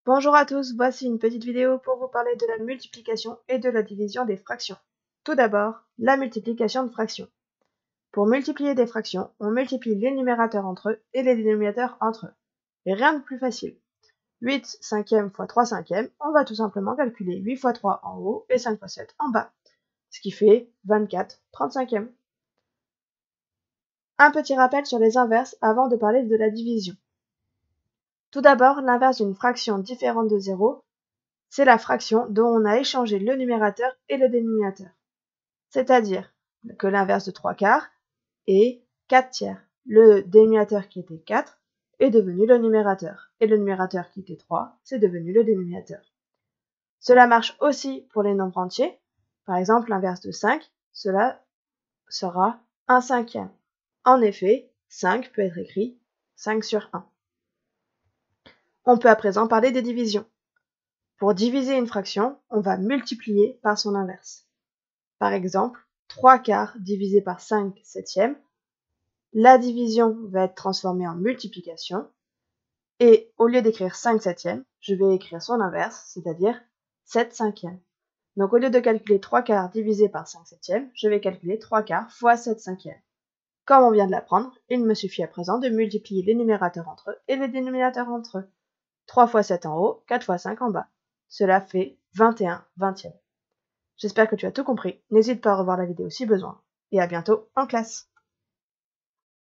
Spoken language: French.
Bonjour à tous, voici une petite vidéo pour vous parler de la multiplication et de la division des fractions. Tout d'abord, la multiplication de fractions. Pour multiplier des fractions, on multiplie les numérateurs entre eux et les dénominateurs entre eux. Et rien de plus facile. 8 cinquièmes fois 3 cinquièmes, on va tout simplement calculer 8 fois 3 en haut et 5 fois 7 en bas, ce qui fait 24 35e. Un petit rappel sur les inverses avant de parler de la division. Tout d'abord, l'inverse d'une fraction différente de 0, c'est la fraction dont on a échangé le numérateur et le dénominateur. C'est-à-dire que l'inverse de 3 quarts est 4 tiers. Le dénominateur qui était 4 est devenu le numérateur. Et le numérateur qui était 3, c'est devenu le dénominateur. Cela marche aussi pour les nombres entiers. Par exemple, l'inverse de 5, cela sera 1 cinquième. En effet, 5 peut être écrit 5 sur 1. On peut à présent parler des divisions. Pour diviser une fraction, on va multiplier par son inverse. Par exemple, 3 quarts divisé par 5 septièmes, la division va être transformée en multiplication, et au lieu d'écrire 5 septièmes, je vais écrire son inverse, c'est-à-dire 7 cinquièmes. Donc au lieu de calculer 3 quarts divisé par 5 septièmes, je vais calculer 3 quarts fois 7 cinquièmes. Comme on vient de l'apprendre, il me suffit à présent de multiplier les numérateurs entre eux et les dénominateurs entre eux. 3 fois 7 en haut, 4 fois 5 en bas. Cela fait 21 vingtièmes. J'espère que tu as tout compris. N'hésite pas à revoir la vidéo si besoin. Et à bientôt en classe.